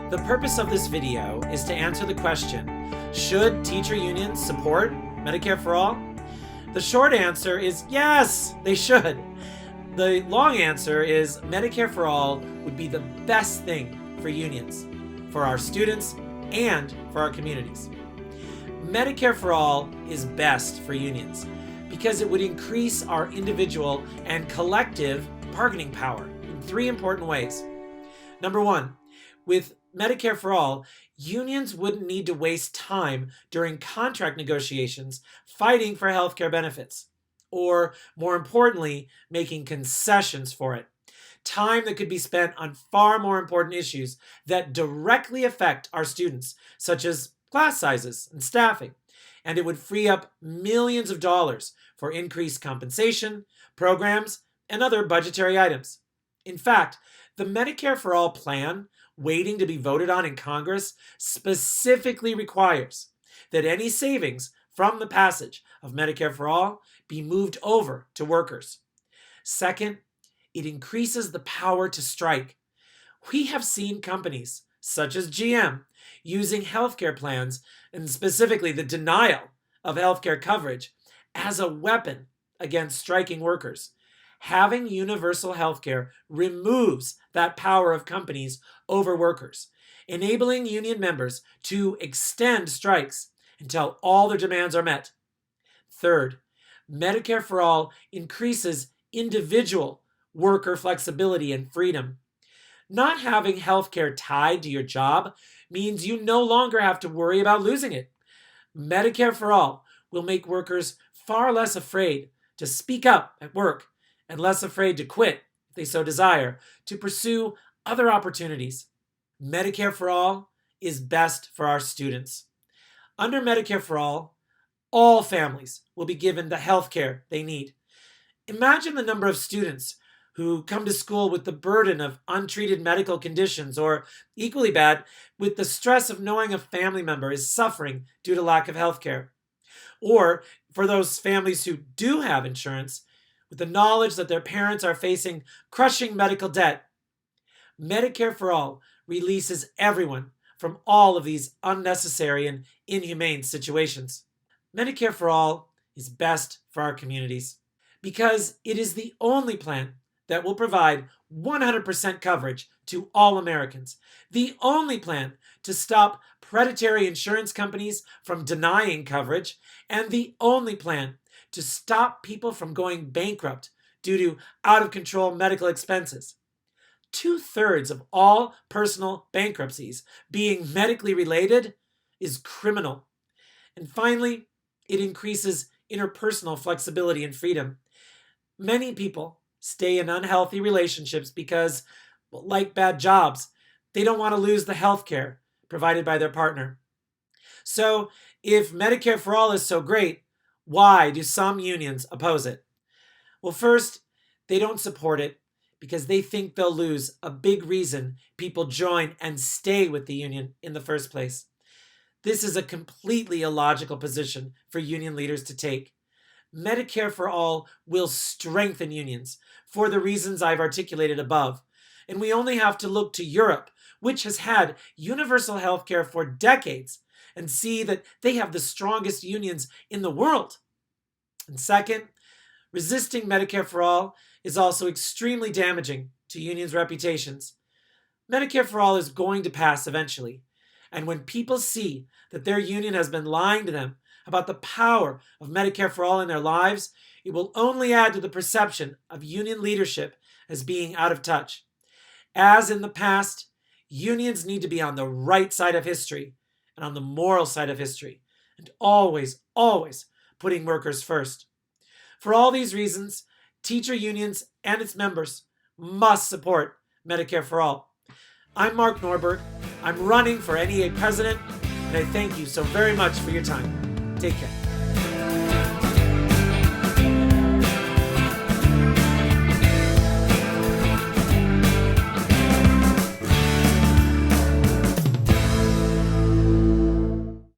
The purpose of this video is to answer the question, should teacher unions support Medicare for All? The short answer is yes, they should. The long answer is Medicare for All would be the best thing for unions, for our students, and for our communities. Medicare for All is best for unions because it would increase our individual and collective bargaining power in three important ways. Number one, with Medicare for All, unions wouldn't need to waste time during contract negotiations fighting for healthcare benefits, or more importantly, making concessions for it. Time that could be spent on far more important issues that directly affect our students, such as class sizes and staffing, and it would free up millions of dollars for increased compensation, programs, and other budgetary items. In fact, the Medicare for All plan waiting to be voted on in Congress specifically requires that any savings from the passage of Medicare for All be moved over to workers. Second, it increases the power to strike. We have seen companies such as GM using healthcare plans, and specifically the denial of healthcare coverage, as a weapon against striking workers. Having universal healthcare removes that power of companies over workers, enabling union members to extend strikes until all their demands are met. Third, Medicare for All increases individual worker flexibility and freedom. Not having healthcare tied to your job means you no longer have to worry about losing it. Medicare for All will make workers far less afraid to speak up at work and less afraid to quit, if they so desire, to pursue other opportunities. Medicare for All is best for our students. Under Medicare for all families will be given the health care they need. Imagine the number of students who come to school with the burden of untreated medical conditions, or equally bad, with the stress of knowing a family member is suffering due to lack of health care. Or for those families who do have insurance, with the knowledge that their parents are facing crushing medical debt. Medicare for All releases everyone from all of these unnecessary and inhumane situations. Medicare for All is best for our communities because it is the only plan that will provide 100% coverage to all Americans, the only plan to stop predatory insurance companies from denying coverage, and the only plan to stop people from going bankrupt due to out-of-control medical expenses. 2/3 of all personal bankruptcies being medically related is criminal. And finally, it increases interpersonal flexibility and freedom. Many people stay in unhealthy relationships because, like bad jobs, they don't want to lose the health care provided by their partner. So, if Medicare for All is so great, why do some unions oppose it? Well, first, they don't support it because they think they'll lose a big reason people join and stay with the union in the first place. This is a completely illogical position for union leaders to take. Medicare for All will strengthen unions for the reasons I've articulated above. And we only have to look to Europe, which has had universal health care for decades, and see that they have the strongest unions in the world. And second, resisting Medicare for All is also extremely damaging to unions' reputations. Medicare for All is going to pass eventually, and when people see that their union has been lying to them about the power of Medicare for All in their lives, it will only add to the perception of union leadership as being out of touch. As in the past, unions need to be on the right side of history and on the moral side of history, and always, always putting workers first. For all these reasons, teacher unions and its members must support Medicare for All. I'm Mark Norberg. I'm running for NEA president, and I thank you so very much for your time. Take care.